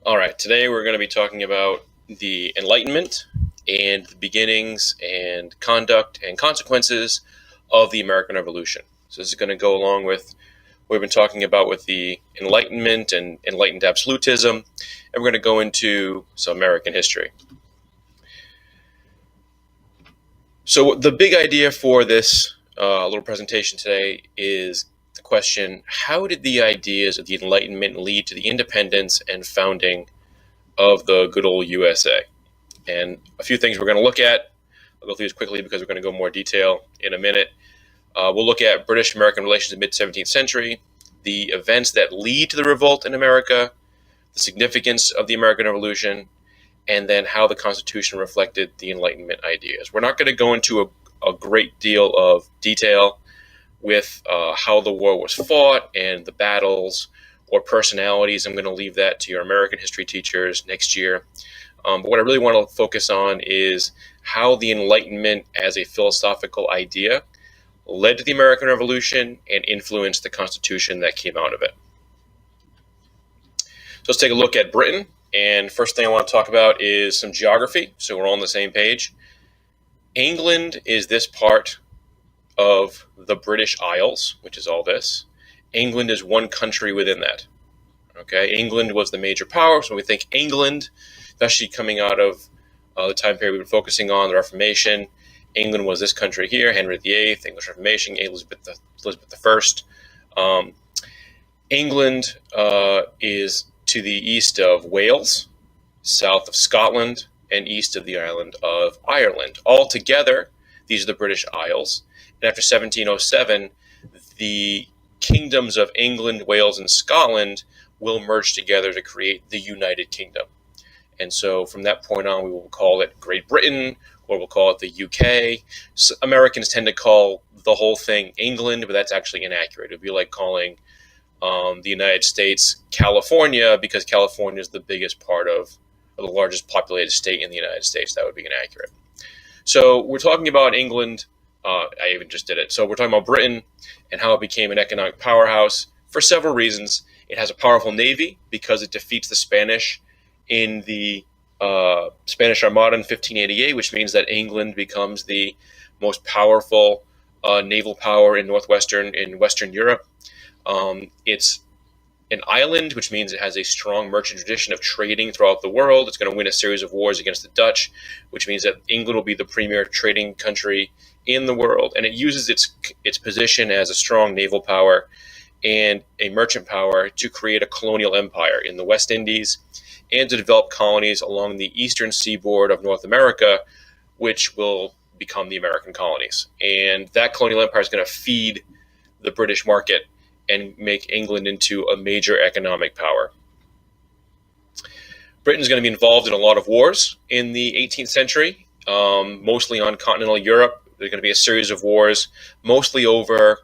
All right, today we're going to be talking about the Enlightenment and the beginnings and conduct and consequences of the American Revolution. So this is going to go along with what we've been talking about with the Enlightenment and enlightened absolutism, and we're going to go into some American history. So the big idea for this little presentation today is the question: how did the ideas of the Enlightenment lead to the independence and founding of the good old USA? And a few things we're going to look at. I'll go through these quickly because we're going to go more detail in a minute. We'll look at British-American relations in the mid-17th century, the events that lead to the revolt in America, the significance of the American Revolution, and then how the Constitution reflected the Enlightenment ideas. We're not going to go into a great deal of detail with how the war was fought and the battles or personalities. I'm going to leave that to your American history teachers next year. But what I really want to focus on is how the Enlightenment as a philosophical idea led to the American Revolution and influenced the Constitution that came out of it. So let's take a look at Britain. And first thing I want to talk about is some geography, so we're all on the same page. England is this part of the British Isles, which is all this. England is one country within that. Okay, England was the major power, so when we think England, especially coming out of the time period we've been focusing on, the Reformation. England was this country here, Henry VIII, English Reformation, Elizabeth I. England is to the east of Wales, south of Scotland, and east of the island of Ireland. Altogether, these are the British Isles. And after 1707, the kingdoms of England, Wales, and Scotland will merge together to create the United Kingdom. And so from that point on, we will call it Great Britain, or we'll call it the UK. So Americans tend to call the whole thing England, but that's actually inaccurate. It would be like calling the United States California, because California is the biggest part of, or the largest populated state in the United States. That would be inaccurate. So we're talking about England. I even just did it. So we're talking about Britain and how it became an economic powerhouse for several reasons. It has a powerful navy because it defeats the Spanish in the Spanish Armada in 1588, which means that England becomes the most powerful naval power in Western Europe. It's an island, which means it has a strong merchant tradition of trading throughout the world. It's going to win a series of wars against the Dutch, which means that England will be the premier trading country in the world. And it uses its position as a strong naval power and a merchant power to create a colonial empire in the West Indies and to develop colonies along the eastern seaboard of North America, which will become the American colonies. And that colonial empire is going to feed the British market and make England into a major economic power. Britain is going to be involved in a lot of wars in the 18th century, mostly on continental Europe. There's going to be a series of wars, mostly over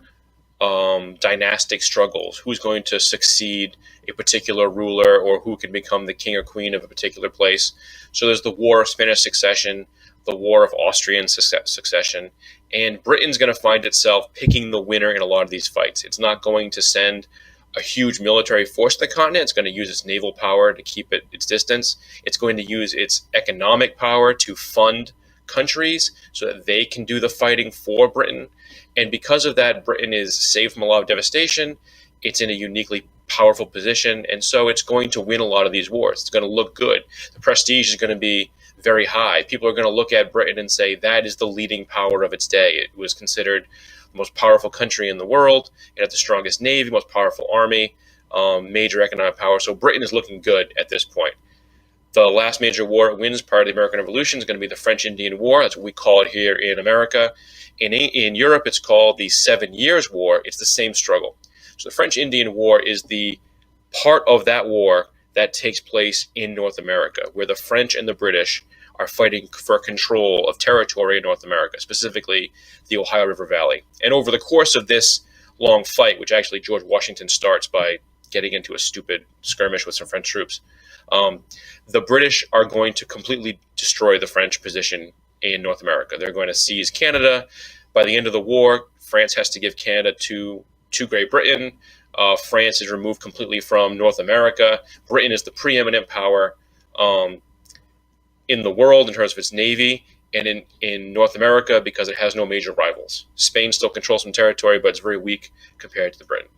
dynastic struggles. Who's going to succeed a particular ruler, or who can become the king or queen of a particular place. So there's the War of Spanish Succession, the War of Austrian Succession, and Britain's going to find itself picking the winner in a lot of these fights. It's not going to send a huge military force to the continent. It's going to use its naval power to keep its distance. It's going to use its economic power to fund countries so that they can do the fighting for Britain. And because of that, Britain is saved from a lot of devastation. It's in a uniquely powerful position, and so it's going to win a lot of these wars. It's going to look good. The prestige is going to be very high. People are going to look at Britain and say that is the leading power of its day. It was considered the most powerful country in the world. It had the strongest navy, most powerful army, major economic power. So Britain is looking good at this point. The last major war it wins prior to the American Revolution is going to be the French-Indian War. That's what we call it here in America. In Europe, it's called the 7 Years' War. It's the same struggle. So the French-Indian War is the part of that war that takes place in North America, where the French and the British are fighting for control of territory in North America, specifically the Ohio River Valley. And over the course of this long fight, which actually George Washington starts by getting into a stupid skirmish with some French troops, the British are going to completely destroy the French position in North America. They're going to seize Canada. By the end of the war, France has to give Canada to Great Britain. France is removed completely from North America. Britain is the preeminent power in the world in terms of its navy, and in North America because it has no major rivals. Spain still controls some territory, but it's very weak compared to Britain.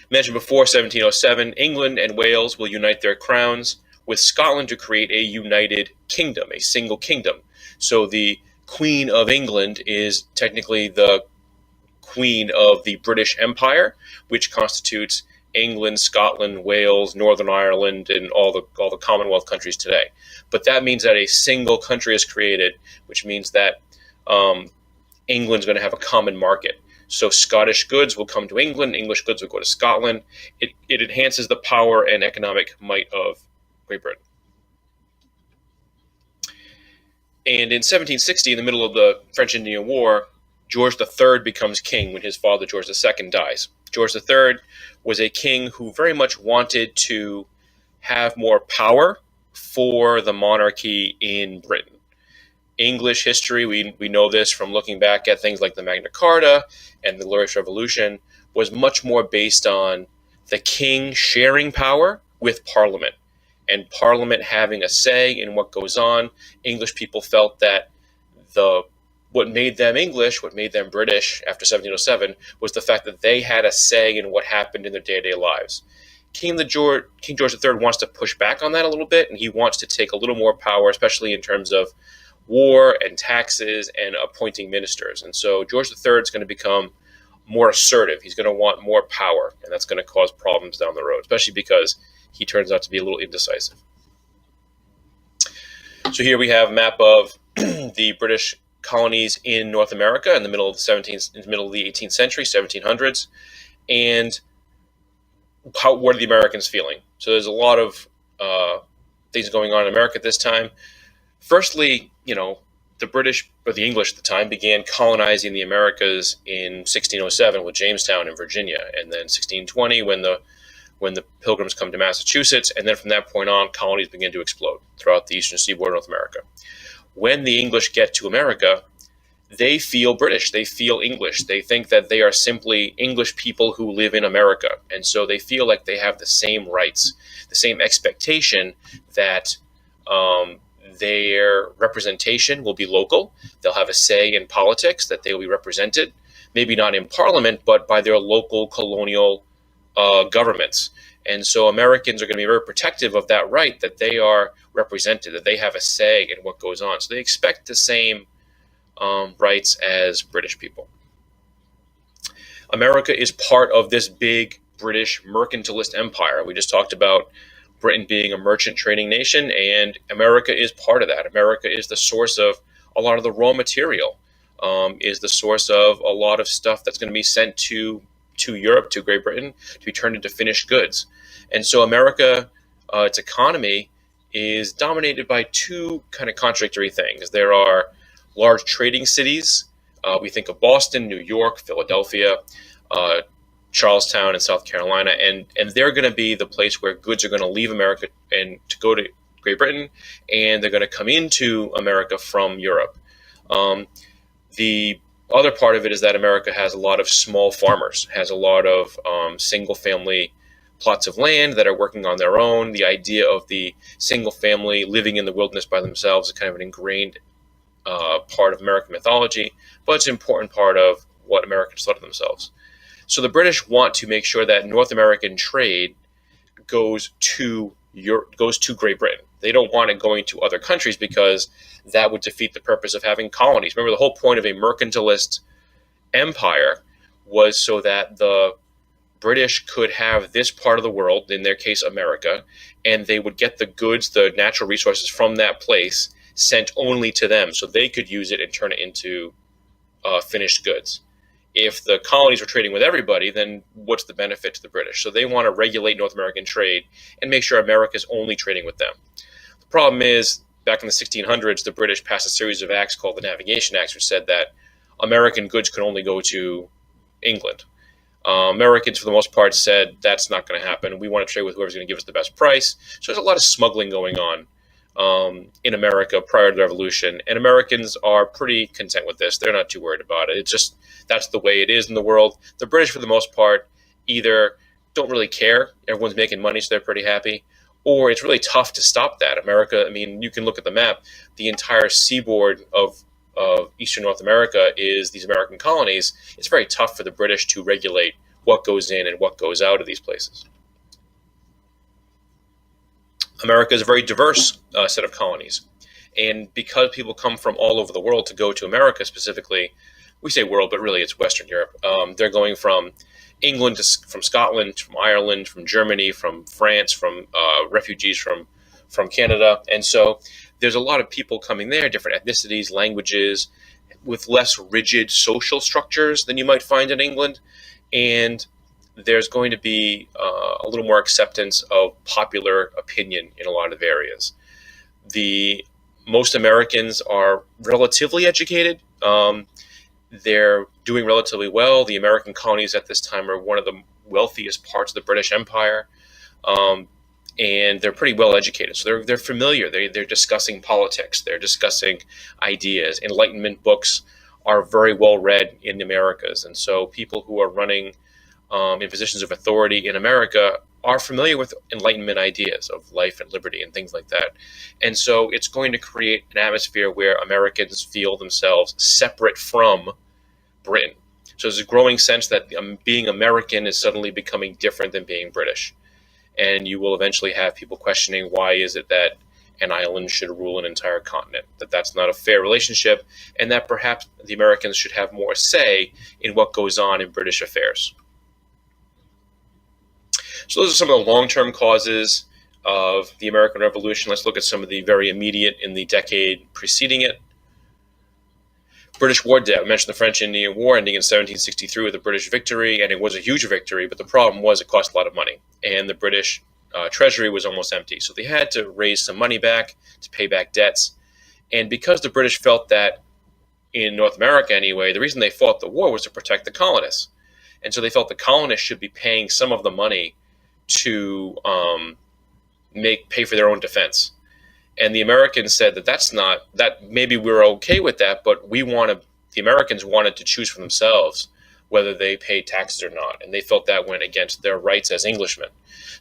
Mentioned before, 1707, England and Wales will unite their crowns with Scotland to create a united kingdom, a single kingdom. So the Queen of England is technically the Queen of the British Empire, which constitutes England, Scotland, Wales, Northern Ireland, and all the Commonwealth countries today. But that means that a single country is created, which means that England's going to have a common market. So Scottish goods will come to England, English goods will go to Scotland. It enhances the power and economic might of Great Britain. And in 1760, in the middle of the French-Indian War, George III becomes king when his father, George II, dies. George III was a king who very much wanted to have more power for the monarchy in Britain. English history, we know this from looking back at things like the Magna Carta and the Glorious Revolution, was much more based on the king sharing power with Parliament and Parliament having a say in what goes on. English people felt that what made them English, what made them British after 1707, was the fact that they had a say in what happened in their day-to-day lives. King George III wants to push back on that a little bit, and he wants to take a little more power, especially in terms of war and taxes and appointing ministers. And so George III is going to become more assertive. He's going to want more power, and that's going to cause problems down the road, especially because he turns out to be a little indecisive. So here we have a map of the British colonies in North America in the middle of the 18th century, 1700s, and what are the Americans feeling? So there's a lot of things going on in America at this time. Firstly, the British, or the English at the time, began colonizing the Americas in 1607 with Jamestown in Virginia, and then 1620 when the Pilgrims come to Massachusetts, and then from that point on, colonies begin to explode throughout the eastern seaboard of North America. When the English get to America, they feel British, they feel English, they think that they are simply English people who live in America, and so they feel like they have the same rights, the same expectation that their representation will be local. They'll have a say in politics, that they will be represented, maybe not in Parliament, but by their local colonial governments. And so Americans are going to be very protective of that right, that they are represented, that they have a say in what goes on. So they expect the same rights as British people. America is part of this big British mercantilist empire. We just talked about Britain being a merchant trading nation, and America is part of that. America is the source of a lot of the raw material, is the source of a lot of stuff that's going to be sent to Europe, to Great Britain, to be turned into finished goods. And so America, its economy, is dominated by two kind of contradictory things. There are large trading cities. We think of Boston, New York, Philadelphia, Charlestown in South Carolina, and they're going to be the place where goods are going to leave America and to go to Great Britain, and they're going to come into America from Europe. The other part of it is that America has a lot of small farmers, has a lot of single-family plots of land that are working on their own. The idea of the single family living in the wilderness by themselves is kind of an ingrained part of American mythology, but it's an important part of what Americans thought of themselves. So the British want to make sure that North American trade goes to Great Britain. They don't want it going to other countries because that would defeat the purpose of having colonies. Remember, the whole point of a mercantilist empire was so that the British could have this part of the world, in their case America, and they would get the goods, the natural resources from that place sent only to them so they could use it and turn it into finished goods. If the colonies were trading with everybody, then what's the benefit to the British? So they want to regulate North American trade and make sure America's only trading with them. The problem is, back in the 1600s, the British passed a series of acts called the Navigation Acts, which said that American goods could only go to England. Americans, for the most part, said that's not going to happen. We want to trade with whoever's going to give us the best price. So there's a lot of smuggling going on in America prior to the revolution, and Americans are pretty content with this. They're not too worried about it. It's just that's the way it is in the world. The British, for the most part, either don't really care. Everyone's making money, so they're pretty happy. Or it's really tough to stop that. America, I mean, you can look at the map. The entire seaboard of Eastern North America is these American colonies. It's very tough for the British to regulate what goes in and what goes out of these places. America is a very diverse set of colonies. And because people come from all over the world to go to America specifically, we say world, but really it's Western Europe. They're going from England, from Scotland, from Ireland, from Germany, from France, from refugees from Canada. And so there's a lot of people coming there, different ethnicities, languages, with less rigid social structures than you might find in England. And there's going to be a little more acceptance of popular opinion in a lot of areas. Most Americans are relatively educated. They're doing relatively well. The American colonies at this time are one of the wealthiest parts of the British Empire, and they're pretty well educated. So they're familiar. They're discussing politics. They're discussing ideas. Enlightenment books are very well read in the Americas, and so people who are running in positions of authority in America are familiar with Enlightenment ideas of life and liberty and things like that. And so it's going to create an atmosphere where Americans feel themselves separate from Britain. So there's a growing sense that being American is suddenly becoming different than being British. And you will eventually have people questioning, why is it that an island should rule an entire continent, that that's not a fair relationship, and that perhaps the Americans should have more say in what goes on in British affairs. So those are some of the long-term causes of the American Revolution. Let's look at some of the very immediate in the decade preceding it. British war debt. I mentioned the French-Indian War ending in 1763 with a British victory, and it was a huge victory, but the problem was it cost a lot of money, and the British treasury was almost empty. So they had to raise some money back to pay back debts. And because the British felt that, in North America anyway, the reason they fought the war was to protect the colonists. And so they felt the colonists should be paying some of the money to pay for their own defense. And the Americans said that maybe we're okay with that, but the Americans wanted to choose for themselves whether they paid taxes or not. And they felt that went against their rights as Englishmen.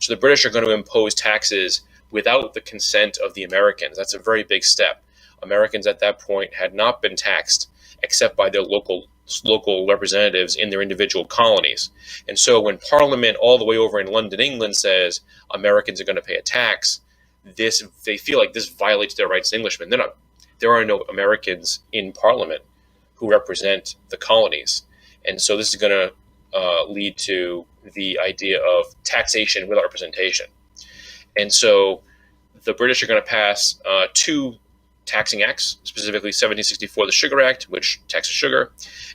So the British are going to impose taxes without the consent of the Americans. That's a very big step. Americans at that point had not been taxed except by their local representatives in their individual colonies. And so when Parliament all the way over in London, England says Americans are going to pay a tax, they feel like this violates their rights as Englishmen. There are no Americans in Parliament who represent the colonies. And so this is going to lead to the idea of taxation without representation. And so the British are going to pass two taxing acts, specifically 1764, the Sugar Act, which taxes sugar,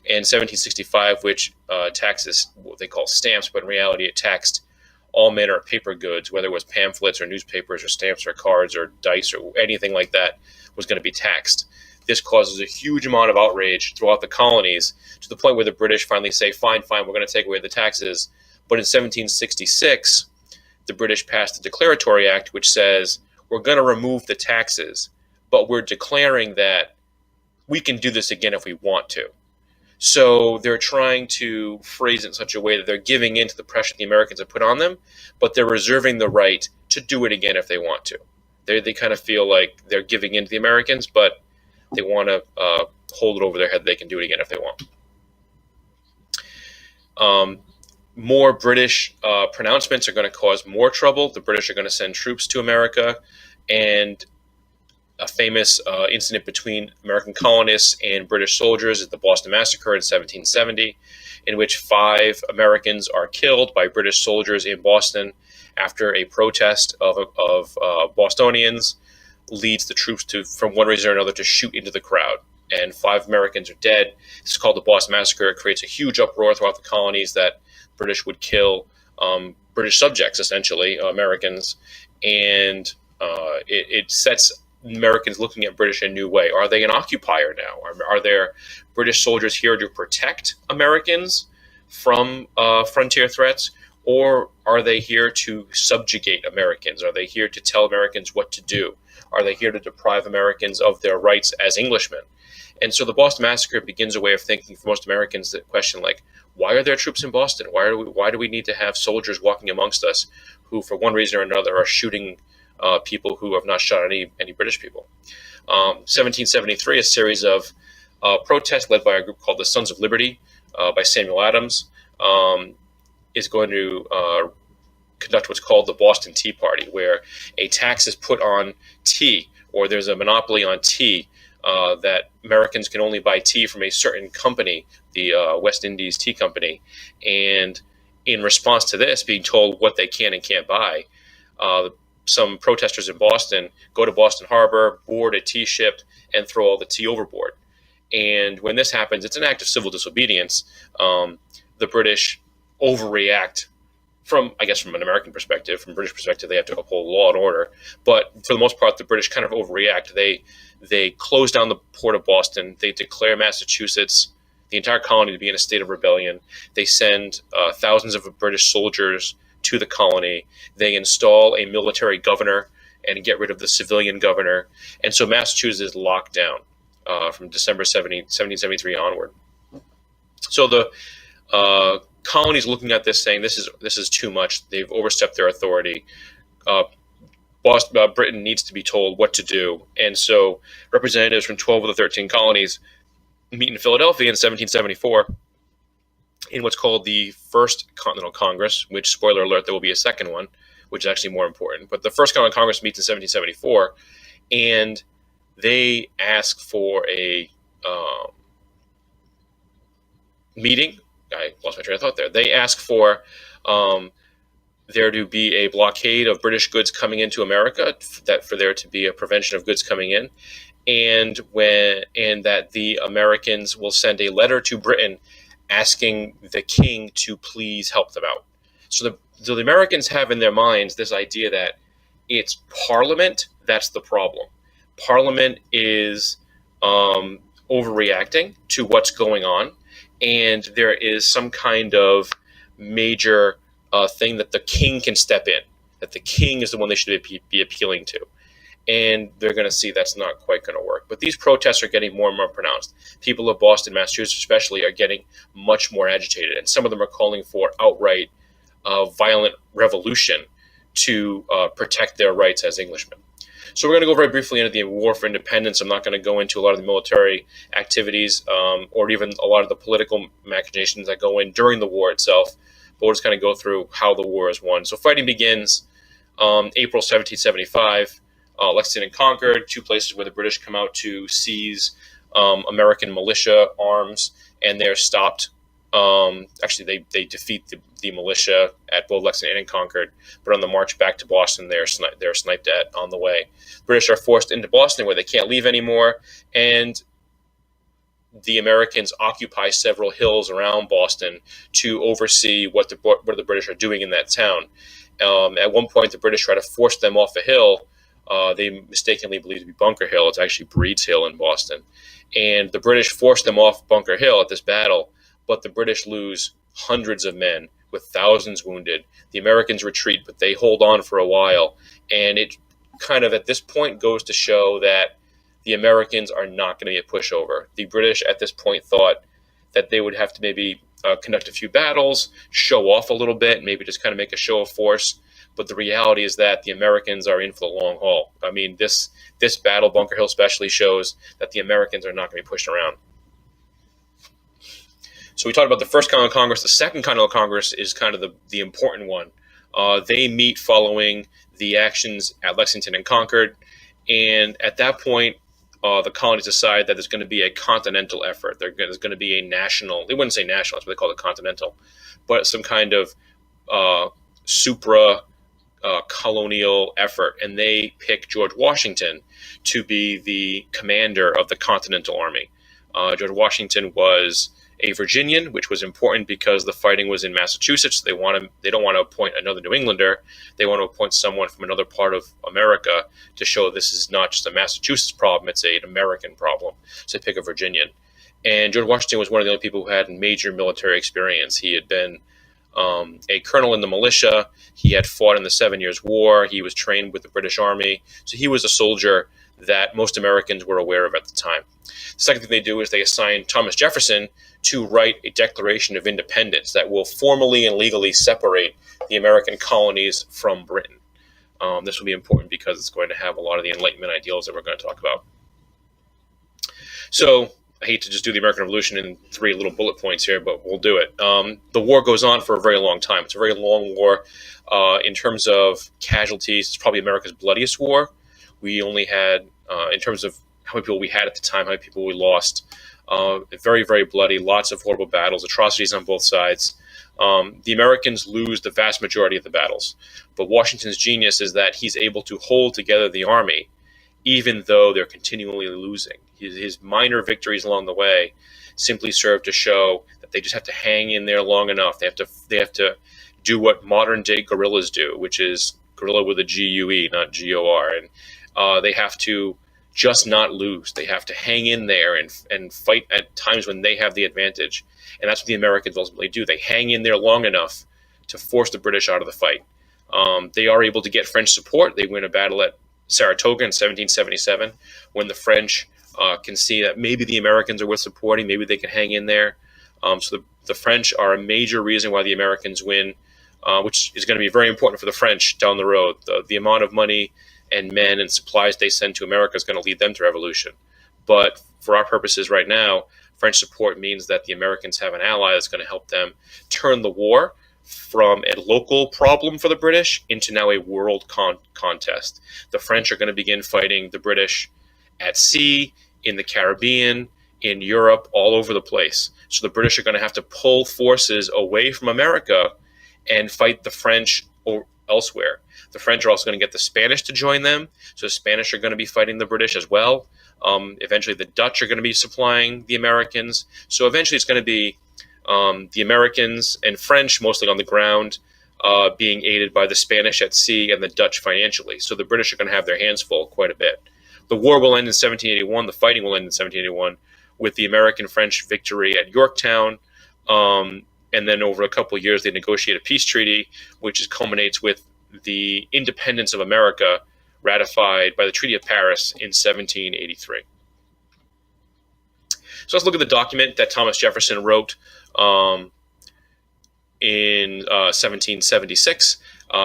and 1765, which taxes what they call stamps, but in reality it taxed all manner of paper goods, whether it was pamphlets or newspapers or stamps or cards or dice or anything like that was going to be taxed. This causes a huge amount of outrage throughout the colonies, to the point where the British finally say, fine, we're going to take away the taxes. But in 1766, the British passed the Declaratory Act, which says we're going to remove the taxes, but we're declaring that we can do this again if we want to. So they're trying to phrase it in such a way that they're giving in to the pressure the Americans have put on them, but they're reserving the right to do it again if they want to. They kind of feel like they're giving in to the Americans, but they want to hold it over their head. They can do it again if they want. More British pronouncements are going to cause more trouble. The British are going to send troops to America, and a famous incident between American colonists and British soldiers is the Boston Massacre in 1770, in which 5 Americans are killed by British soldiers in Boston after a protest of Bostonians leads the troops to, from one reason or another, to shoot into the crowd. And 5 Americans are dead. This is called the Boston Massacre. It creates a huge uproar throughout the colonies that British would kill British subjects, essentially, Americans. And it sets Americans looking at British in a new way. Are they an occupier now? Are there British soldiers here to protect Americans from frontier threats? Or are they here to subjugate Americans? Are they here to tell Americans what to do? Are they here to deprive Americans of their rights as Englishmen? And so the Boston Massacre begins a way of thinking for most Americans that question, like, why are there troops in Boston? Why do we need to have soldiers walking amongst us who, for one reason or another, are shooting people who have not shot any British people? 1773, a series of protests led by a group called the Sons of Liberty by Samuel Adams is going to conduct what's called the Boston Tea Party, where a tax is put on tea, or there's a monopoly on tea, that Americans can only buy tea from a certain company, the West Indies Tea Company. And in response to this, being told what they can and can't buy, some protesters in Boston go to Boston Harbor, board a tea ship, and throw all the tea overboard. And when this happens, it's an act of civil disobedience. The British overreact from an American perspective. From a British perspective, they have to uphold law and order. But for the most part, the British kind of overreact. They close down the port of Boston. They declare Massachusetts, the entire colony, to be in a state of rebellion. They send thousands of British soldiers to the colony. They install a military governor and get rid of the civilian governor. And so Massachusetts is locked down from December 1773 onward. So the colonies looking at this saying, this is too much. They've overstepped their authority. Britain needs to be told what to do. And so representatives from 12 of the 13 colonies meet in Philadelphia in 1774 in what's called the First Continental Congress, which, spoiler alert, there will be a second one, which is actually more important. But the First Continental Congress meets in 1774, and they ask for a meeting. I lost my train of thought there. They ask for there to be a blockade of British goods coming into America, that for there to be a prevention of goods coming in, and that the Americans will send a letter to Britain asking the king to please help them out. So the Americans have in their minds this idea that it's Parliament that's the problem. Parliament is overreacting to what's going on, and there is some kind of major thing that the king can step in, that the king is the one they should be appealing to. And they're going to see that's not quite going to work. But these protests are getting more and more pronounced. People of Boston, Massachusetts especially, are getting much more agitated. And some of them are calling for outright violent revolution to protect their rights as Englishmen. So we're going to go very briefly into the War for Independence. I'm not going to go into a lot of the military activities or even a lot of the political machinations that go in during the war itself. But we'll just kind of go through how the war is won. So fighting begins April 1775. Lexington and Concord, two places where the British come out to seize American militia arms, and they're stopped. Actually, they defeat the militia at both Lexington and Concord, but on the march back to Boston, they're sniped at on the way. British are forced into Boston, where they can't leave anymore, and the Americans occupy several hills around Boston to oversee what the British are doing in that town. At one point, the British try to force them off a hill. They mistakenly believe to be Bunker Hill. It's actually Breed's Hill in Boston. And the British force them off Bunker Hill at this battle, but the British lose hundreds of men with thousands wounded. The Americans retreat, but they hold on for a while. And it kind of at this point goes to show that the Americans are not going to be a pushover. The British at this point thought that they would have to maybe conduct a few battles, show off a little bit, maybe just kind of make a show of force. But the reality is that the Americans are in for the long haul. I mean, this battle, Bunker Hill especially, shows that the Americans are not going to be pushed around. So we talked about the First Continental Congress. The Second Continental Congress is kind of the important one. They meet following the actions at Lexington and Concord. And at that point, the colonies decide that there's going to be a continental effort. There's going to be a national, they wouldn't say national, that's what they call it, continental, but some kind of colonial effort, and they pick George Washington to be the commander of the Continental Army. George Washington was a Virginian, which was important because the fighting was in Massachusetts. They don't want to appoint another New Englander. They want to appoint someone from another part of America to show this is not just a Massachusetts problem, it's an American problem. So they pick a Virginian. And George Washington was one of the only people who had major military experience. He had been a colonel in the militia. He had fought in the 7 Years' War. He was trained with the British Army. So he was a soldier that most Americans were aware of at the time. The second thing they do is they assign Thomas Jefferson to write a Declaration of Independence that will formally and legally separate the American colonies from Britain. This will be important because it's going to have a lot of the Enlightenment ideals that we're going to talk about. So I hate to just do the American Revolution in 3 little bullet points here, but we'll do it. The war goes on for a very long time. It's a very long war. In terms of casualties, it's probably America's bloodiest war. We only had, in terms of how many people we had at the time, how many people we lost, very, very bloody, lots of horrible battles, atrocities on both sides. The Americans lose the vast majority of the battles. But Washington's genius is that he's able to hold together the army, even though they're continually losing. His minor victories along the way simply serve to show that they just have to hang in there long enough. They have to do what modern day guerrillas do, which is guerrilla with a G-U-E, not G-O-R. And they have to just not lose. They have to hang in there and fight at times when they have the advantage. And that's what the Americans ultimately do. They hang in there long enough to force the British out of the fight. They are able to get French support. They win a battle at Saratoga in 1777 when the French can see that maybe the Americans are worth supporting, maybe they can hang in there. So the French are a major reason why the Americans win, which is going to be very important for the French down the road. The amount of money and men and supplies they send to America is going to lead them to revolution. But for our purposes right now, French support means that the Americans have an ally that's going to help them turn the war from a local problem for the British into now a world contest. The French are going to begin fighting the British at sea, in the Caribbean, in Europe, all over the place. So the British are going to have to pull forces away from America and fight the French elsewhere. The French are also going to get the Spanish to join them. So the Spanish are going to be fighting the British as well. Eventually the Dutch are going to be supplying the Americans. So eventually it's going to be the Americans and French mostly on the ground being aided by the Spanish at sea and the Dutch financially. So the British are going to have their hands full quite a bit. The war will end in 1781. The fighting will end in 1781 with the American-French victory at Yorktown. And then over a couple of years, they negotiate a peace treaty, which culminates with the independence of America ratified by the Treaty of Paris in 1783. So let's look at the document that Thomas Jefferson wrote in 1776.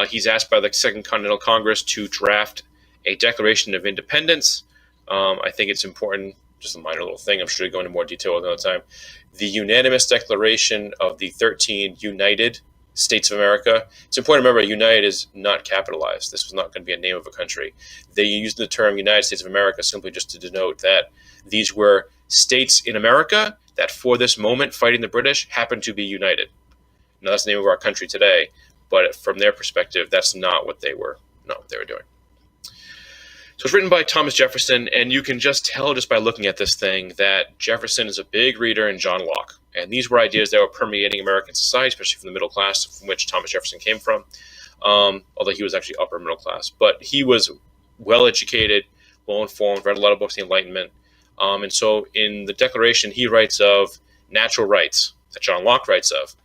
He's asked by the Second Continental Congress to draft a Declaration of Independence. I think it's important, just a minor little thing, I'm sure we'll go into more detail another time. The unanimous declaration of the 13 United States of America. It's important to remember United is not capitalized. This was not going to be a name of a country. They used the term United States of America simply just to denote that these were states in America that for this moment fighting the British happened to be united. Now that's the name of our country today, but from their perspective, that's not what they were doing. So it's written by Thomas Jefferson, and you can just tell just by looking at this thing that Jefferson is a big reader in John Locke. And these were ideas that were permeating American society, especially from the middle class, from which Thomas Jefferson came from, although he was actually upper middle class. But he was well-educated, well-informed, read a lot of books, the Enlightenment. And so in the Declaration, he writes of natural rights that John Locke writes of.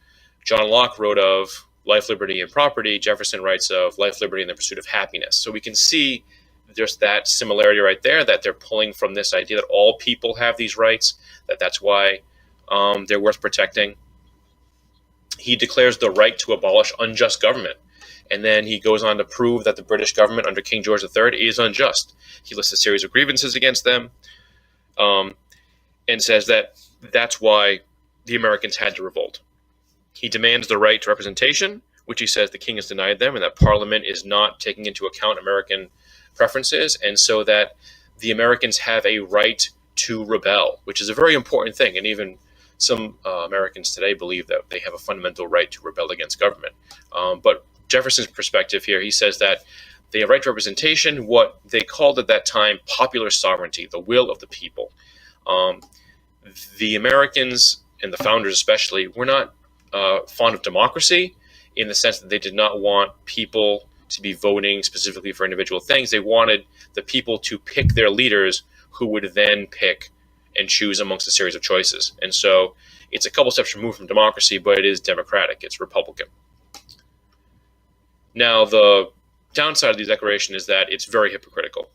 John Locke wrote of life, liberty, and property. Jefferson writes of life, liberty, and the pursuit of happiness. So we can see just that similarity right there, that they're pulling from this idea that all people have these rights, that's why they're worth protecting. He declares the right to abolish unjust government. And then he goes on to prove that the British government under King George III is unjust. He lists a series of grievances against them and says that that's why the Americans had to revolt. He demands the right to representation, which he says the king has denied them, and that Parliament is not taking into account American preferences, and so that the Americans have a right to rebel, which is a very important thing. And even some Americans today believe that they have a fundamental right to rebel against government. But Jefferson's perspective here, he says that they have right to representation, what they called at that time popular sovereignty, the will of the people. The Americans, and the founders especially, were not fond of democracy in the sense that they did not want people to be voting specifically for individual things. They wanted the people to pick their leaders who would then pick and choose amongst a series of choices. And so It's a couple steps removed from democracy, but it is democratic. It's Republican. Now, the downside of the Declaration is that it's very hypocritical.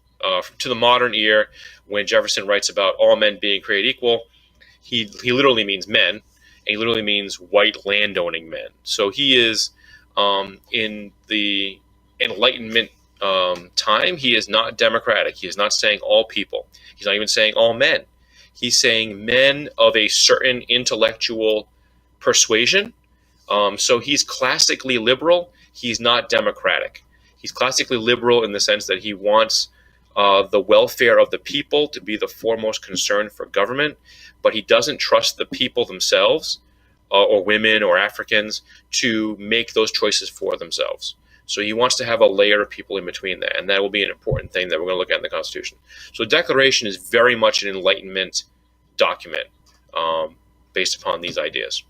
To the modern ear, when Jefferson writes about all men being created equal, he literally means men, and he literally means white landowning men. So he is, in the Enlightenment time, he is not democratic. He is not saying all people. He's not even saying all men. He's saying men of a certain intellectual persuasion. So he's classically liberal. He's not democratic. He's classically liberal in the sense that he wants the welfare of the people to be the foremost concern for government, but he doesn't trust the people themselves, or women or Africans, to make those choices for themselves. So he wants to have a layer of people in between that, and that will be an important thing that we're going to look at in the Constitution. So the Declaration is very much an Enlightenment document based upon these ideas.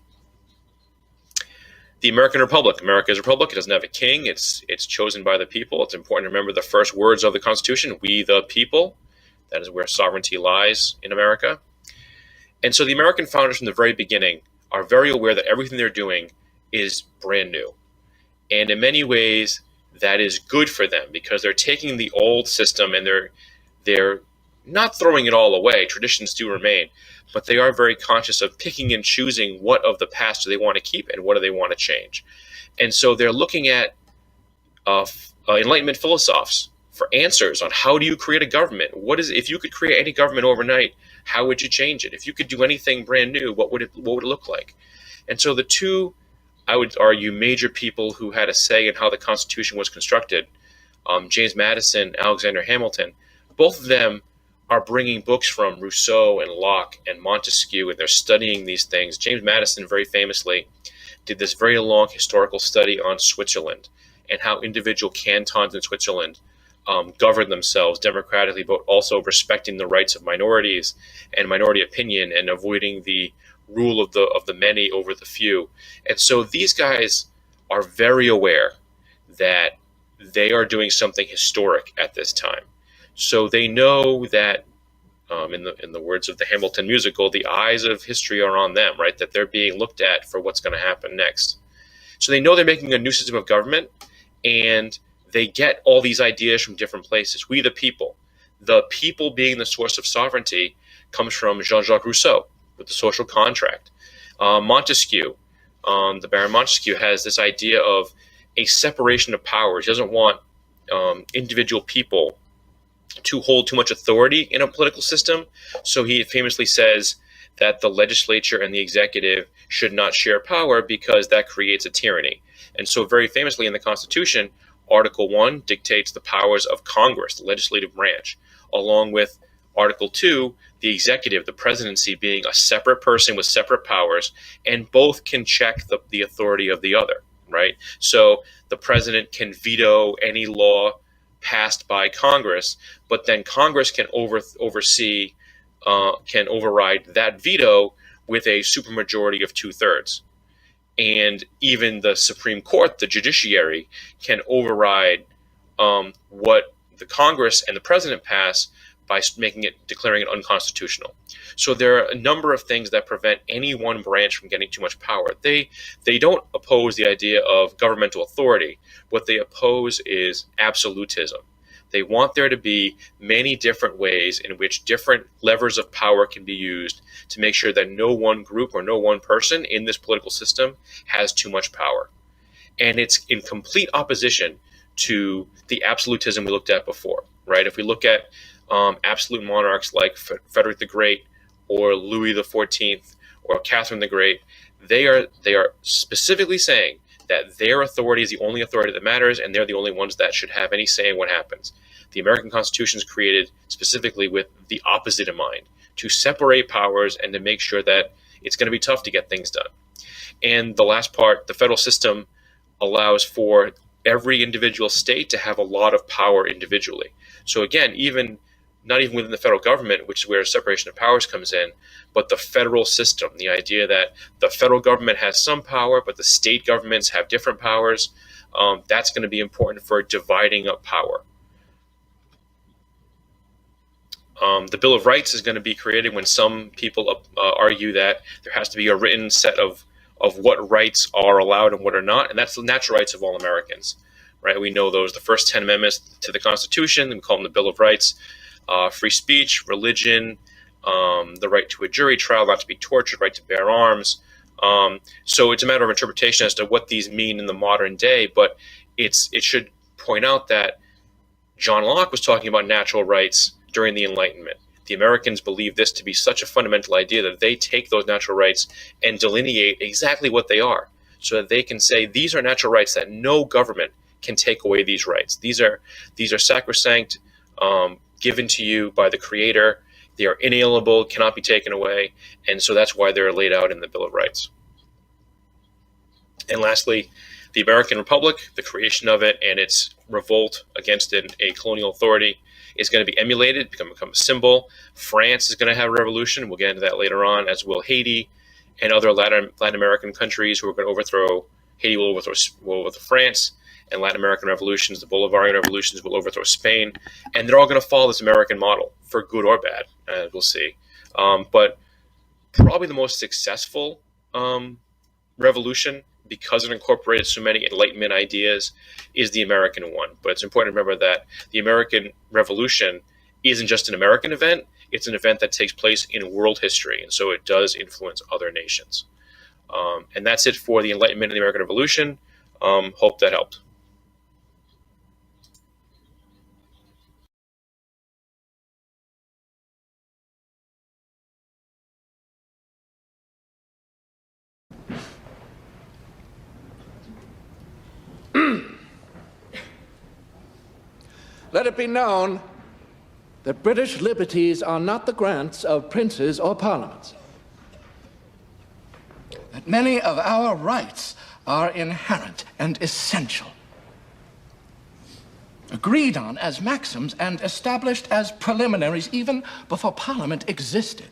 The American Republic. America is a republic. It doesn't have a king. It's chosen by the people. It's important to remember the first words of the Constitution, we the people. That is where sovereignty lies in America. And so the American founders from the very beginning are very aware that everything they're doing is brand new. And in many ways, that is good for them because they're taking the old system and they're not throwing it all away. Traditions do remain, but they are very conscious of picking and choosing what of the past do they want to keep and what do they want to change. And so they're looking at Enlightenment philosophers for answers on how do you create a government? If you could create any government overnight, how would you change it? If you could do anything brand new, what would it look like? And so the two, I would argue, major people who had a say in how the Constitution was constructed, James Madison, Alexander Hamilton, both of them are bringing books from Rousseau and Locke and Montesquieu, and they're studying these things. James Madison very famously did this very long historical study on Switzerland and how individual cantons in Switzerland govern themselves democratically, but also respecting the rights of minorities and minority opinion and avoiding the rule of the many over the few. And so these guys are very aware that they are doing something historic at this time. So they know that, in the words of the Hamilton musical, the eyes of history are on them, right? That they're being looked at for what's going to happen next. So they know they're making a new system of government, and they get all these ideas from different places. We the people being the source of sovereignty, comes from Jean-Jacques Rousseau with the social contract. Montesquieu, the Baron Montesquieu, has this idea of a separation of powers. He doesn't want individual people to hold too much authority in a political system. So he famously says that the legislature and the executive should not share power because that creates a tyranny. And so very famously in the Constitution, Article 1 dictates the powers of Congress, the legislative branch, along with Article 2, the executive, the presidency, being a separate person with separate powers, and both can check the authority of the other, right? So the president can veto any law passed by Congress, but then Congress can can override that veto with a supermajority of 2/3. And even the Supreme Court, the judiciary, can override what the Congress and the president pass by declaring it unconstitutional. So there are a number of things that prevent any one branch from getting too much power. They don't oppose the idea of governmental authority. What they oppose is absolutism. They want there to be many different ways in which different levers of power can be used to make sure that no one group or no one person in this political system has too much power. And it's in complete opposition to the absolutism we looked at before, right? If we look at absolute monarchs like Frederick the Great or Louis the 14th or Catherine the Great, they are specifically saying that their authority is the only authority that matters, and they're the only ones that should have any say in what happens. The American Constitution is created specifically with the opposite in mind, to separate powers and to make sure that it's going to be tough to get things done. And the last part, the federal system allows for every individual state to have a lot of power individually. So again, not even within the federal government, which is where separation of powers comes in, but the federal system, the idea that the federal government has some power, but the state governments have different powers, that's going to be important for dividing up power. The Bill of Rights is going to be created when some people argue that there has to be a written set of what rights are allowed and what are not, and that's the natural rights of all Americans, right? We know those, the first 10 amendments to the Constitution, we call them the Bill of Rights: free speech, religion, the right to a jury trial, not to be tortured, right to bear arms. So it's a matter of interpretation as to what these mean in the modern day, but it should point out that John Locke was talking about natural rights during the Enlightenment. The Americans believe this to be such a fundamental idea that they take those natural rights and delineate exactly what they are, so that they can say these are natural rights that no government can take away these rights. These are sacrosanct, given to you by the Creator. They are inalienable, cannot be taken away, and so that's why they're laid out in the Bill of Rights. And lastly, the American Republic, the creation of it and its revolt against a colonial authority, is going to be emulated, become a symbol. France is going to have a revolution. We'll get into that later on, as will Haiti and other Latin American countries who are going to overthrow. Haiti will overthrow France, and Latin American revolutions, the Bolivarian revolutions, will overthrow Spain. And they're all going to follow this American model, for good or bad, we'll see. But probably the most successful revolution, because it incorporated so many Enlightenment ideas, is the American one. But it's important to remember that the American Revolution isn't just an American event, it's an event that takes place in world history, and so it does influence other nations. And that's it for the Enlightenment and the American Revolution. Hope that helped. Let it be known that British liberties are not the grants of princes or parliaments. That many of our rights are inherent and essential, agreed on as maxims and established as preliminaries even before Parliament existed.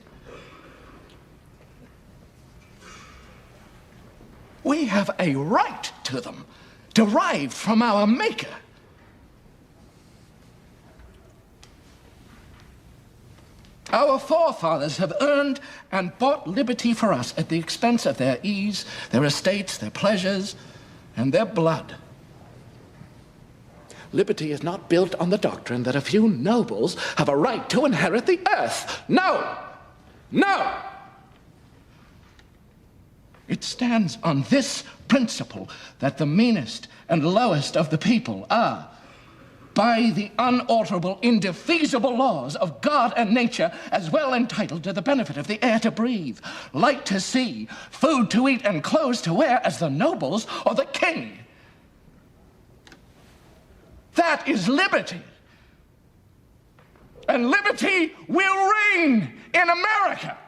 We have a right to them, derived from our Maker. Our forefathers have earned and bought liberty for us at the expense of their ease, their estates, their pleasures, and their blood. Liberty is not built on the doctrine that a few nobles have a right to inherit the earth. No! No! It stands on this principle that the meanest and lowest of the people are, by the unalterable, indefeasible laws of God and nature, as well entitled to the benefit of the air to breathe, light to see, food to eat, and clothes to wear as the nobles or the king. That is liberty. And liberty will reign in America.